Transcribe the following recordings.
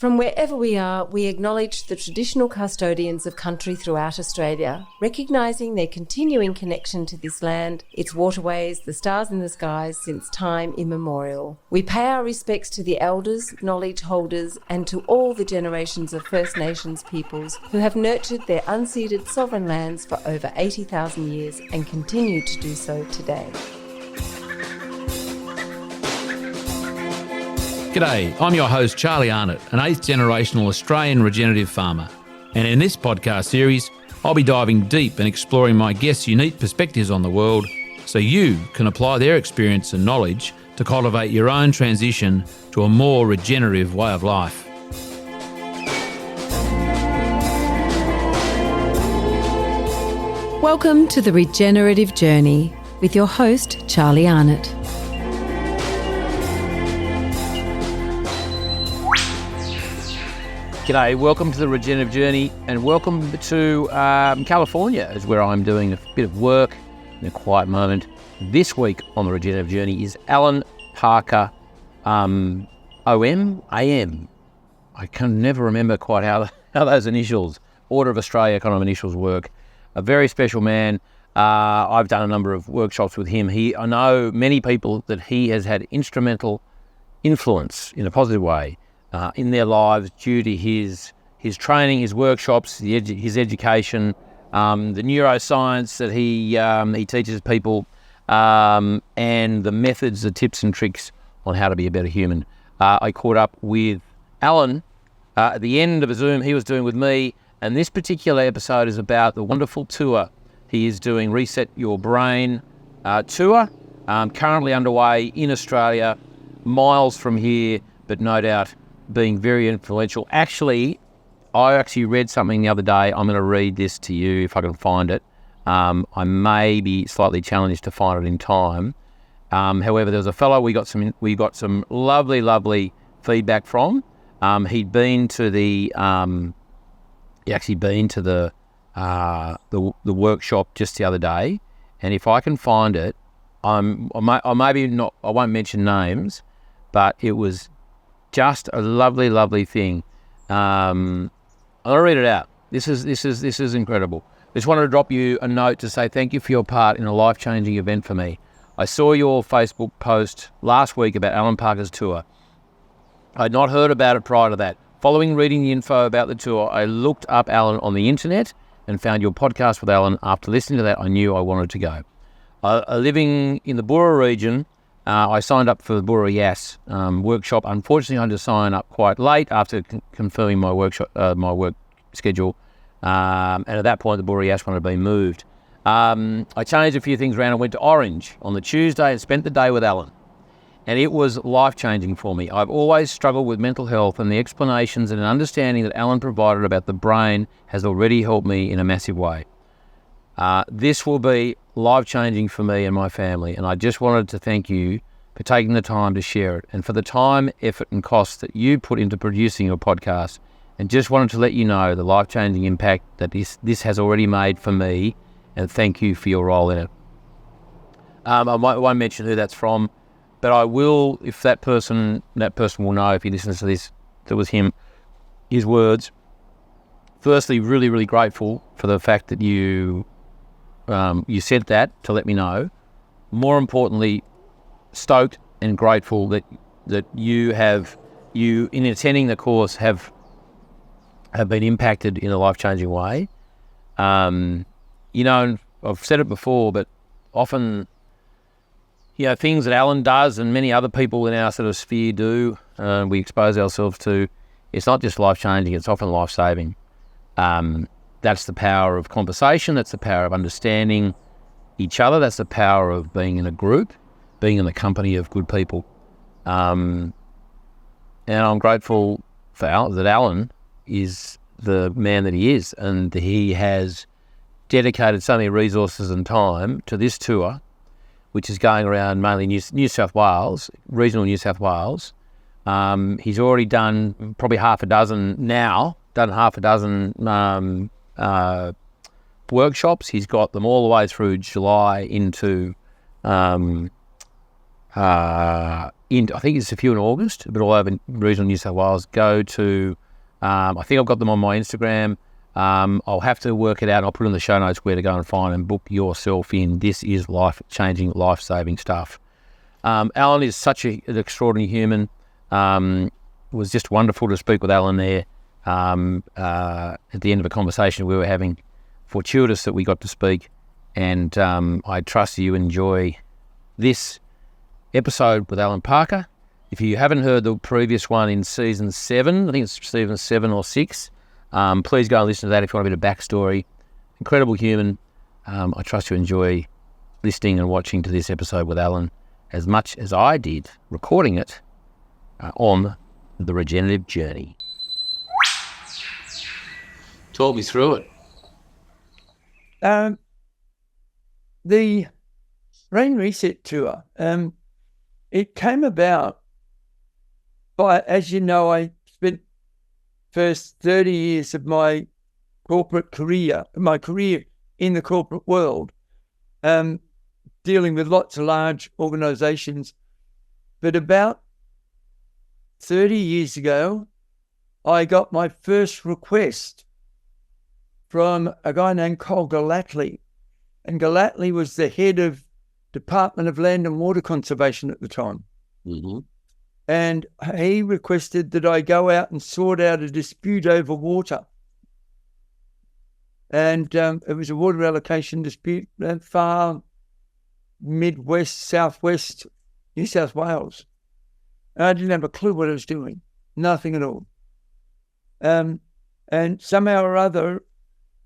From wherever we are, we acknowledge the traditional custodians of country throughout Australia, recognising their continuing connection to this land, its waterways, the stars in the skies since time immemorial. We pay our respects to the elders, knowledge holders, and to all the generations of First Nations peoples who have nurtured their unceded sovereign lands for over 80,000 years and continue to do so today. G'day, I'm your host Charlie Arnott, an 8th generational Australian regenerative farmer. And in this podcast series, I'll be diving deep and exploring my guests' unique perspectives on the world so you can apply their experience and knowledge to cultivate your own transition to a more regenerative way of life. Welcome to the Regenerative Journey with your host Charlie Arnott. G'day, welcome to the Regenerative Journey and welcome to California, is where I'm doing a bit of work in a quiet moment. This week on the Regenerative Journey is Allan Parker, OM, AM. I can never remember quite how those initials, Order of Australia kind of initials work. A very special man. I've done a number of workshops with him. I know many people that he has had instrumental influence in a positive way in their lives due to his training, his workshops, his education, the neuroscience that he teaches people, and the methods, the tips and tricks on how to be a better human. I caught up with Allan at the end of a Zoom he was doing with me, and this particular episode is about the wonderful tour he is doing, Reset Your Brain tour, currently underway in Australia, miles from here, but no doubt being very influential. I actually read something the other day. I'm going to read this to you if I can find it. I may be slightly challenged to find it in time. However, there was a fellow we got some lovely feedback from. He'd been to the workshop just the other day, and if I can find it, I won't mention names, but it was just a lovely thing. I'll read it out. This is incredible. Just wanted to drop you a note to say thank you for your part in a life-changing event for me. I saw your Facebook post last week about Allan Parker's tour. I had not heard about it prior to that. Following reading the info about the tour, I looked up Allan on the internet and found your podcast with Allan. After listening to that, I knew I wanted to go. Living in the Burra region, I signed up for the Burra Yass workshop. Unfortunately, I had to sign up quite late after confirming my work schedule. And at that point, the Burra Yass one had been moved. I changed a few things around and went to Orange on the Tuesday and spent the day with Allan. And it was life-changing for me. I've always struggled with mental health, and the explanations and understanding that Allan provided about the brain has already helped me in a massive way. This will be life-changing for me and my family, and I just wanted to thank you for taking the time to share it and for the time, effort and cost that you put into producing your podcast, and just wanted to let you know the life-changing impact that this has already made for me, and thank you for your role in it. I won't mention who that's from, but I will, if that person will know if he listens to this, that was him, his words. Firstly, really grateful for the fact that you said that to let me know. More importantly, stoked and grateful that you in attending the course have been impacted in a life-changing way. I've said it before, but often, things that Allan does and many other people in our sort of sphere do, we expose ourselves to, it's not just life-changing, it's often life-saving. That's the power of conversation. That's the power of understanding each other. That's the power of being in a group, being in the company of good people. And I'm grateful that Allan is the man that he is, and that he has dedicated so many resources and time to this tour, which is going around mainly New South Wales, regional New South Wales. He's already done probably half a dozen workshops. He's got them all the way through July into I think it's a few in August, but all over regional New South Wales. Go to, I think I've got them on my Instagram. I'll have to work it out. I'll put in the show notes where to go and find and book yourself in. This is life-changing, life-saving stuff. Allan is such an extraordinary human. It was just wonderful to speak with Allan there at the end of a conversation we were having. Fortuitous that we got to speak, and I trust you enjoy this episode with Allan Parker. If you haven't heard the previous one in season 7, I think it's season 7 or 6, please go and listen to that if you want a bit of backstory. Incredible human. I trust you enjoy listening and watching to this episode with Allan as much as I did recording it on the regenerative journey. Talk me through it. The Rain Reset Tour, it came about by, as you know, I spent first 30 years of my career in the corporate world, dealing with lots of large organizations. But about 30 years ago, I got my first request from a guy named Col Gallatley. And Gallatley was the head of Department of Land and Water Conservation at the time. Mm-hmm. And he requested that I go out and sort out a dispute over water. And it was a water allocation dispute far midwest, southwest New South Wales. And I didn't have a clue what I was doing. Nothing at all. And somehow or other,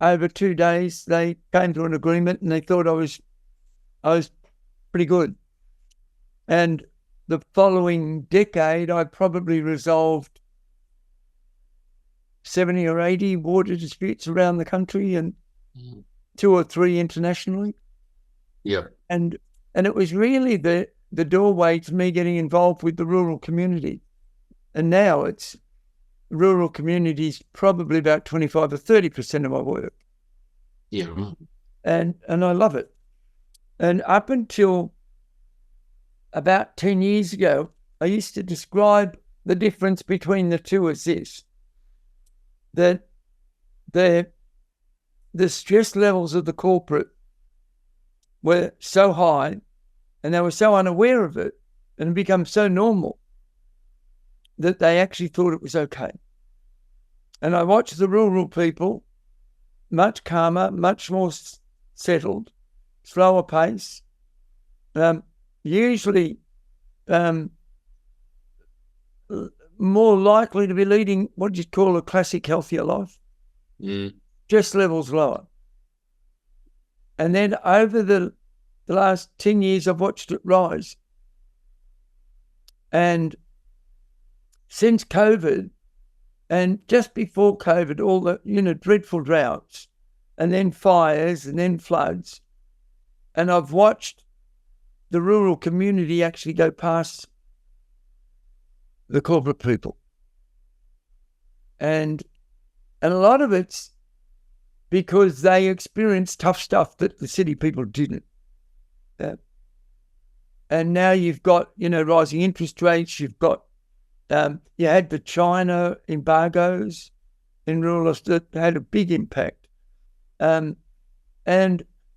over 2 days, they came to an agreement and they thought I was pretty good. And the following decade, I probably resolved 70 or 80 water disputes around the country and 2 or 3 internationally. Yeah. And it was really the doorway to me getting involved with the rural community. And now it's rural communities, probably about 25 or 30% of my work. Yeah. And I love it. And up until about 10 years ago, I used to describe the difference between the two as this: that the stress levels of the corporate were so high and they were so unaware of it and it become so normal that they actually thought it was okay. And I watched the rural people, much calmer, much more settled, slower pace, usually more likely to be leading what you'd call a classic healthier life. Stress levels lower. And then over the last 10 years, I've watched it rise. And since COVID, and just before COVID, all the dreadful droughts, and then fires, and then floods, and I've watched the rural community actually go past the corporate people, and a lot of it's because they experienced tough stuff that the city people didn't. And now you've got rising interest rates. You've got you had the China embargoes in rural that had a big impact. And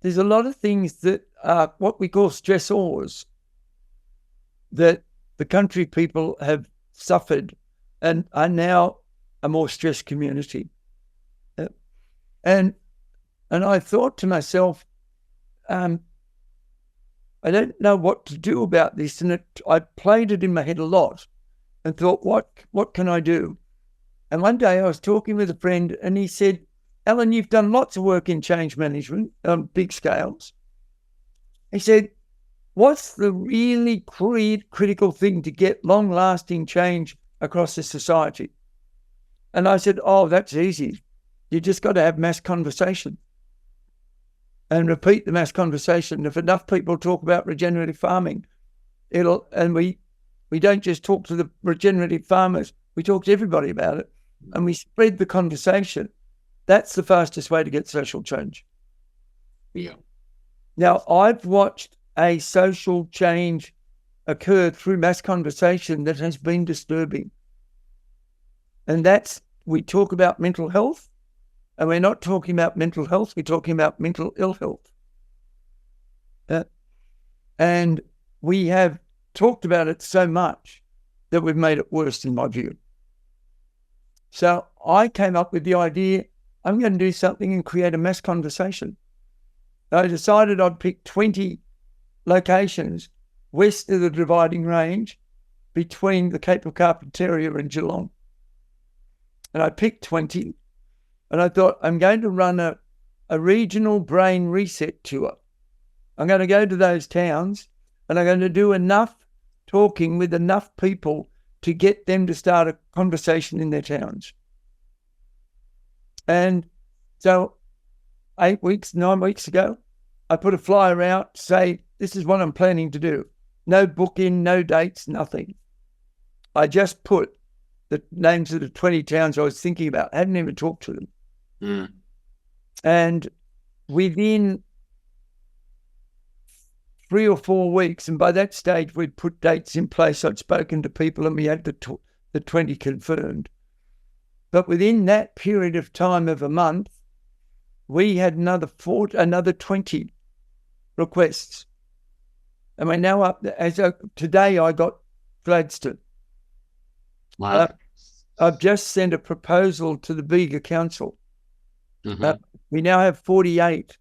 there's a lot of things that are what we call stressors that the country people have suffered and are now a more stressed community. And I thought to myself, I don't know what to do about this. And I played it in my head a lot and thought, what can I do? And one day I was talking with a friend and he said, Allan, you've done lots of work in change management on big scales. He said, what's the really critical thing to get long-lasting change across the society? And I said, oh, that's easy. You just got to have mass conversation and repeat the mass conversation. If enough people talk about regenerative farming, and we don't just talk to the regenerative farmers, we talk to everybody about it and we spread the conversation. That's the fastest way to get social change. Yeah. Now, I've watched a social change occur through mass conversation that has been disturbing. And that's, we talk about mental health, and we're not talking about mental health, we're talking about mental ill health. And we have talked about it so much that we've made it worse, in my view. So I came up with the idea, I'm going to do something and create a mass conversation. I decided I'd pick 20 locations west of the Dividing Range between the Cape of Carpentaria and Geelong. And I picked 20, and I thought, I'm going to run a regional brain reset tour. I'm going to go to those towns, and I'm going to do enough talking with enough people to get them to start a conversation in their towns. And so 9 weeks ago, I put a flyer out, say, this is what I'm planning to do. No booking, no dates, nothing. I just put the names of the 20 towns I was thinking about. I hadn't even talked to them. Mm. And within 3 or 4 weeks, and by that stage we'd put dates in place, I'd spoken to people and we had the 20 confirmed. But within that period of time of a month, we had another 20 requests. And we're now up, today I got Gladstone. Wow. I've just sent a proposal to the Bega Council. Mm-hmm. We now have 48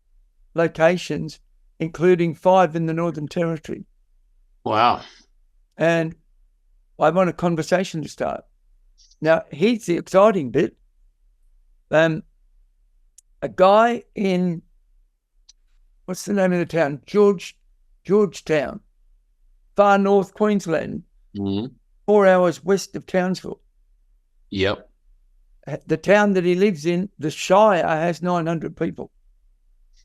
locations, including 5 in the Northern Territory. Wow. And I want a conversation to start. Now, here's the exciting bit. A guy in, what's the name of the town? Georgetown, far north Queensland, 4 hours west of Townsville. Yep. The town that he lives in, the Shire, has 900 people.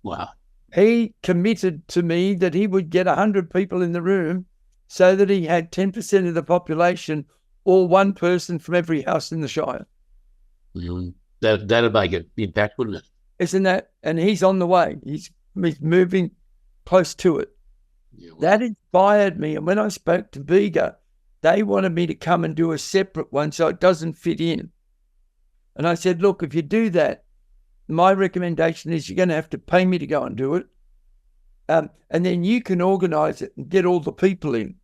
Wow. He committed to me that he would get 100 people in the room so that he had 10% of the population or one person from every house in the Shire. That'd make an impact, wouldn't it? Isn't that? And he's on the way. He's moving close to it. Yeah, well, That inspired me. And when I spoke to Bega, they wanted me to come and do a separate one so it doesn't fit in. And I said, look, if you do that, my recommendation is you're going to have to pay me to go and do it. And then you can organise it and get all the people in.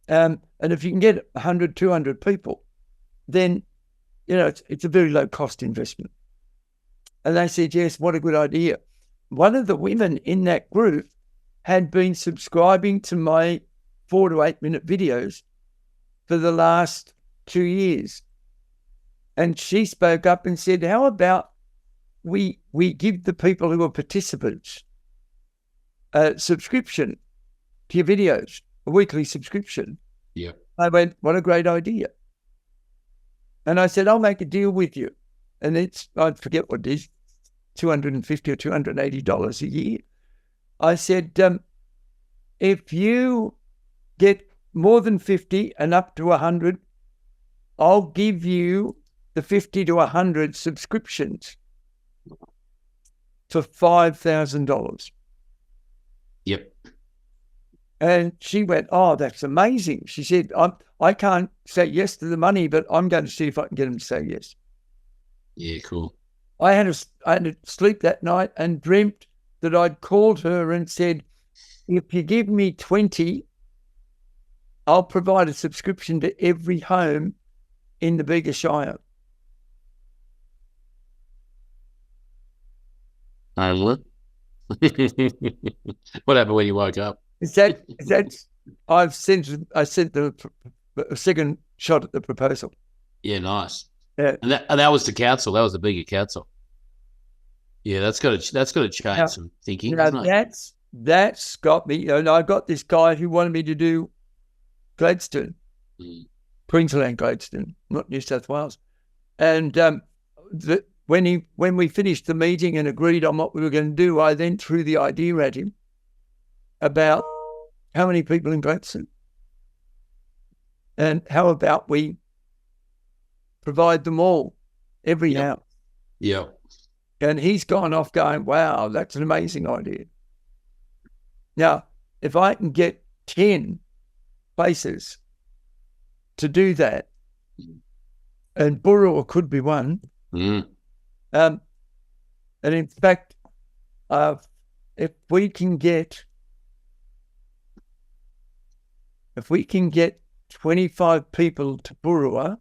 And if you can get 100, 200 people, then, it's a very low cost investment. And they said, yes, what a good idea. One of the women in that group had been subscribing to my 4 to 8 minute videos for the last 2 years. And she spoke up and said, how about we give the people who are participants a subscription to your videos, a weekly subscription. Yeah. I went, what a great idea. And I said, I'll make a deal with you. And I forget what it is, $250 or $280 a year. I said, if you get more than 50 and up to 100, I'll give you the 50 to 100 subscriptions for $5,000. Yep. And she went, oh, that's amazing. She said, I can't say yes to the money, but I'm going to see if I can get them to say yes. Yeah, cool. I had to sleep that night and dreamt that I'd called her and said, if you give me 20, I'll provide a subscription to every home in the Bega Shire. What happened when you woke up? I sent the second shot at the proposal. Yeah, nice. Yeah. And that was the council. That was the Bega Council. Yeah, that's got to change some thinking. That's got me. I got this guy who wanted me to do Gladstone, Queensland Gladstone, not New South Wales. And when we finished the meeting and agreed on what we were going to do, I then threw the idea at him about how many people in Gladstone, and how about we provide them all, every house. Yeah. And he's gone off going, wow, that's an amazing idea. Now, if I can get 10 places to do that, and Burrawa could be one. And in fact, if we can get 25 people to Burrawa,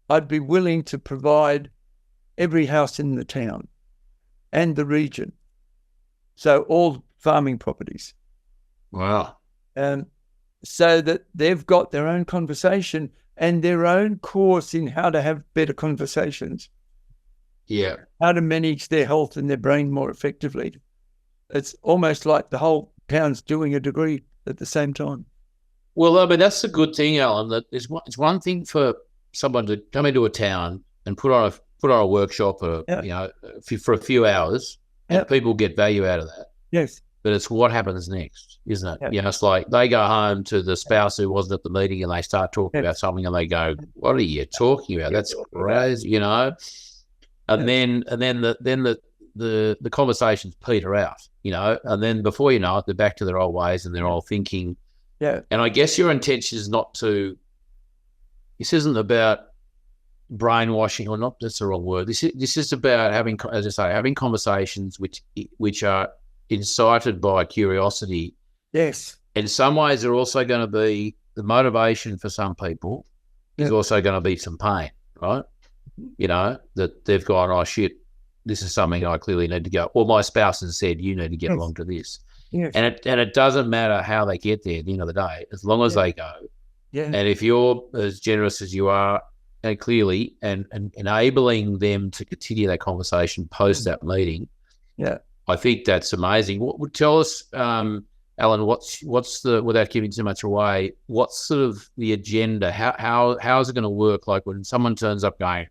I'd be willing to provide every house in the town and the region. So all farming properties. Wow. So that they've got their own conversation and their own course in how to have better conversations. Yeah. How to manage their health and their brain more effectively. It's almost like the whole town's doing a degree at the same time. Well, I mean, that's a good thing, Alan, that it's one thing for someone to come into a town and put on a workshop for a few hours, and people get value out of that. Yes. But it's what happens next, isn't it? Yep. You know, it's like they go home to the spouse who wasn't at the meeting and they start talking about something and they go, "What are you talking about? That's crazy," you know. And then the conversations peter out, you know, and then before you know it, they're back to their old ways and their old thinking. Yeah. And I guess your intention is not to. This isn't about brainwashing, or not. That's the wrong word. This is about having, as I say, having conversations which are incited by curiosity. Yes. In some ways, they're also going to be the motivation for some people. Is also going to be some pain, right? You know, that they've gone, "Oh shit, this is something I clearly need to go." Or my spouse has said, "You need to get along to this." Yes. And it doesn't matter how they get there at the end of the day, as long as they go. Yeah. And if you're as generous as you are, and clearly, and enabling them to continue that conversation post that meeting, I think that's amazing. What would tell us, Alan? What's the, without giving too much away, what's sort of the agenda? How is it going to work? Like when someone turns up going,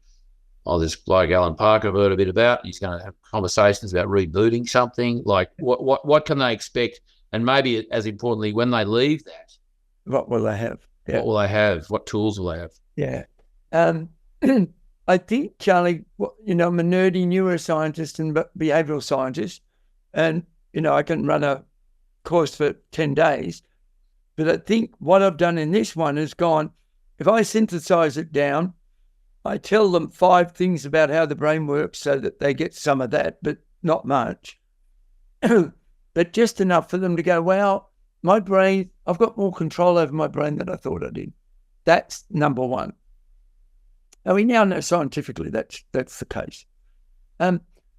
"Oh, this bloke Alan Parker I've heard a bit about," he's going to have conversations about rebooting something. Like what can they expect? And maybe as importantly, when they leave that, what will they have? Yeah. What will they have? What tools will they have? Yeah. I think, Charlie, you know, I'm a nerdy neuroscientist and behavioral scientist, and, you know, I can run a course for 10 days. But I think what I've done in this one is gone, if I synthesize it down, I tell them 5 things about how the brain works so that they get some of that, but not much. But just enough for them to go, "Wow, my brain, I've got more control over my brain than I thought I did." That's number one. And we now know scientifically that's the case.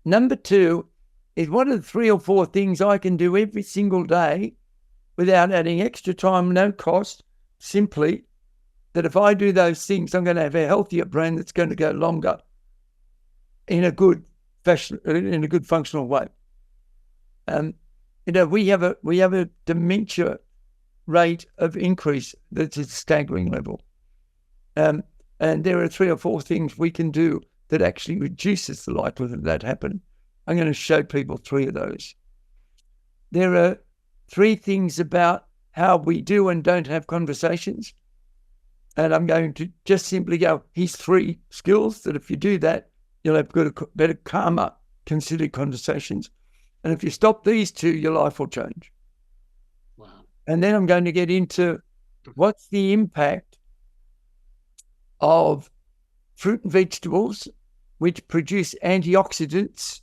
Number 2 is, what are the 3 or 4 things I can do every single day without adding extra time, no cost, simply that if I do those things, I'm going to have a healthier brain that's going to go longer in a good fashion, in a good functional way. You know, we have a dementia rate of increase that's at a staggering level. And there are 3 or 4 things we can do that actually reduces the likelihood of that happen. I'm going to show people 3 of those. There are 3 things about how we do and don't have conversations. And I'm going to just simply go, here's 3 skills that if you do that, you'll have good, better, calmer, considered conversations. And if you stop these 2, your life will change. Wow. And then I'm going to get into what's the impact of fruit and vegetables, which produce antioxidants,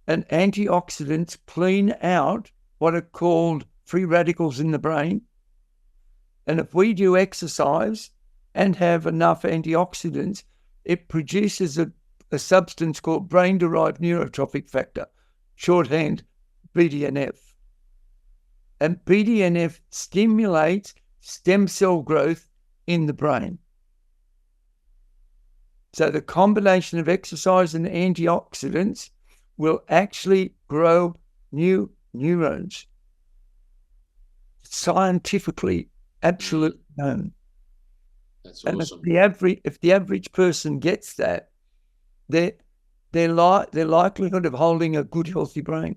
and antioxidants clean out what are called free radicals in the brain. And if we do exercise and have enough antioxidants, it produces a substance called brain-derived neurotrophic factor, shorthand BDNF. And BDNF stimulates stem cell growth in the brain. So the combination of exercise and antioxidants will actually grow new neurons. Scientifically, absolutely known. That's and awesome. If the average person gets that, their likelihood of holding a good, healthy brain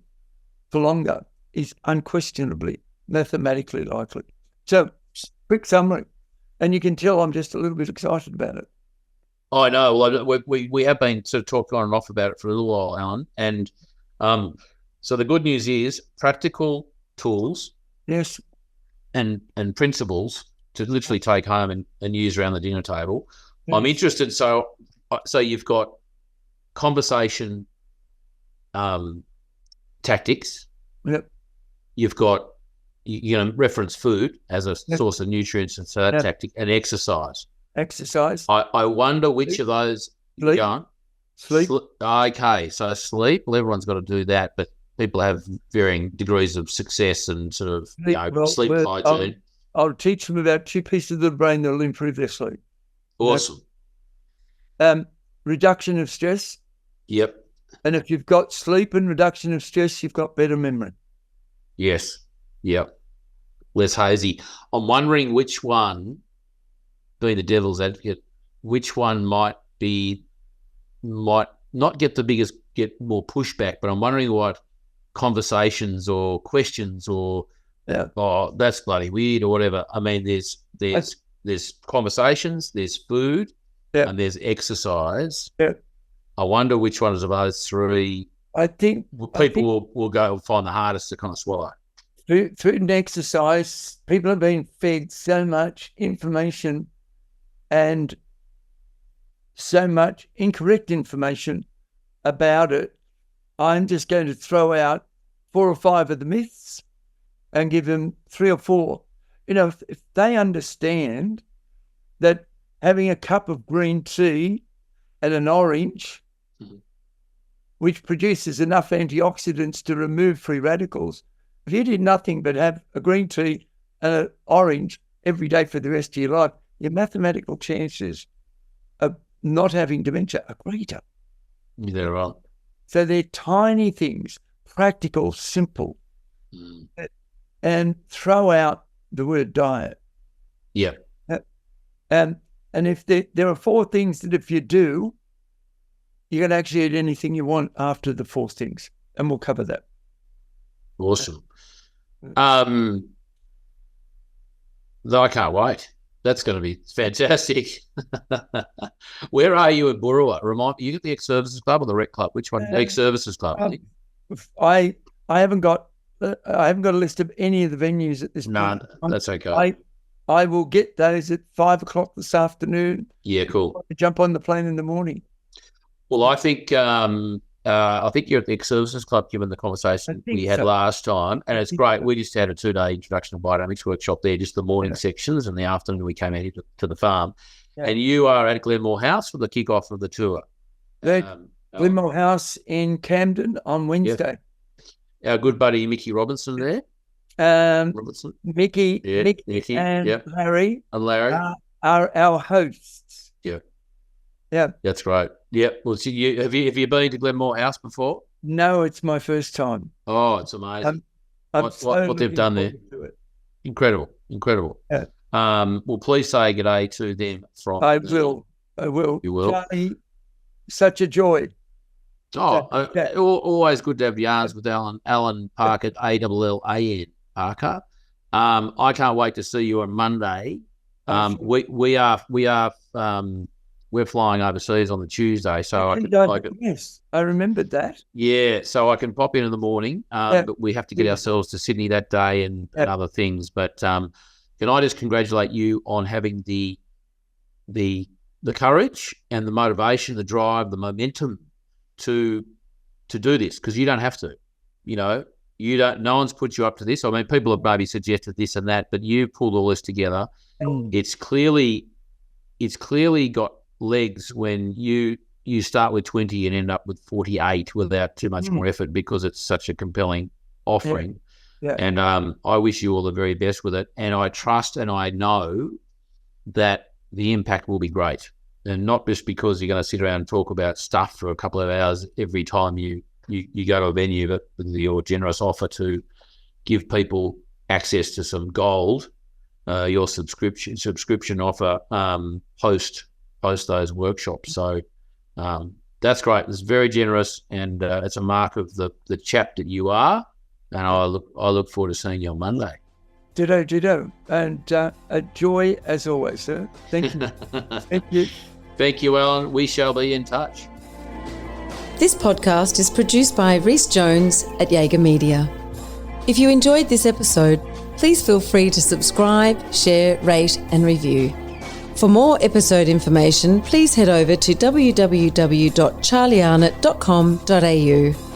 for longer is unquestionably mathematically likely. So, quick summary, and you can tell I'm just a little bit excited about it. I know. Well, we have been sort of talking on and off about it for a little while, Alan. And so the good news is practical tools Yes. and principles to literally take home and use around the dinner table. Yes. I'm interested. So you've got conversation tactics. Yep. You've got, reference food as a Yep. source of nutrients, and so that Yep. tactic, and exercise. Exercise. I wonder which of those. Sleep. Go on. Sleep. Okay, so sleep. Well, everyone's got to do that, but people have varying degrees of success and sort of sleep hygiene. I'll teach them about 2 pieces of the brain that'll improve their sleep. Awesome. Reduction of stress. Yep. And if you've got sleep and reduction of stress, you've got better memory. Yes. Yep. Less hazy. I'm wondering which one, being the devil's advocate, which one might not get more pushback, but I'm wondering what conversations or questions or oh, that's bloody weird or whatever. I mean, there's conversations, there's food, and there's exercise. Yeah. I wonder which ones of those three I think people will find the hardest to kind of swallow. Food and exercise, people have been fed so much information and so much incorrect information about it. I'm just going to throw out 4 or 5 of the myths and give them 3 or 4. If they understand that having a cup of green tea and an orange, which produces enough antioxidants to remove free radicals, if you did nothing but have a green tea and an orange every day for the rest of your life, your mathematical chances of not having dementia are greater. They're right. So they're tiny things, practical, simple, and throw out the word diet. Yeah. And if there are 4 things that if you do, you can actually eat anything you want after the 4 things, and we'll cover that. Awesome. I can't wait. That's going to be fantastic. Where are you at Burrawa? Remind me, you at the Ex-Services Club or the Rec Club? Which one? Ex-Services Club. I haven't got a list of any of the venues at this point. No, that's okay. I will get those at 5:00 this afternoon. Yeah, cool. Jump on the plane in the morning. Well, I think you're at the Ex-Services Club, given the conversation we had last time, and it's great. We just had a 2-day introduction to biodynamics workshop there, just the morning sections, and the afternoon we came out here to the farm. Yeah. And you are at Glenmore House for the kickoff of the tour. Glenmore House in Camden on Wednesday. Our good buddy Mickey Robinson there. Mickey and Larry are our hosts. Yeah. Yeah. That's great. Yeah. Well, so have you been to Glenmore House before? No, it's my first time. Oh, it's amazing. What they've done there. Incredible. Yeah. Well, please say good day to them from. I will. You will. Charlie, such a joy. Oh, always good to have yarns with Allan. Allan Parker, Allan Parker. I can't wait to see you on Monday. We're flying overseas on the Tuesday, so yes, I remembered that. Yeah, so I can pop in the morning, but we have to get ourselves to Sydney that day and other things. But can I just congratulate you on having the courage and the motivation, the drive, the momentum to do this, because you don't have to. No one's put you up to this. I mean, people have maybe suggested this and that, but you pulled all this together. It's clearly got legs when you start with 20 and end up with 48 without too much more effort, because it's such a compelling offering. Yeah. And I wish you all the very best with it. And I trust and I know that the impact will be great. And not just because you're going to sit around and talk about stuff for a couple of hours every time you go to a venue, but with your generous offer to give people access to some gold, your subscription offer post those workshops. So that's great. It's very generous, and it's a mark of the chap that you are. And I look forward to seeing you on Monday. Ditto. And a joy as always, sir. Thank you. Thank you. Thank you, Allan. We shall be in touch. This podcast is produced by Rhys Jones at Jaeger Media. If you enjoyed this episode, please feel free to subscribe, share, rate and review. For more episode information, please head over to www.charliearnott.com.au.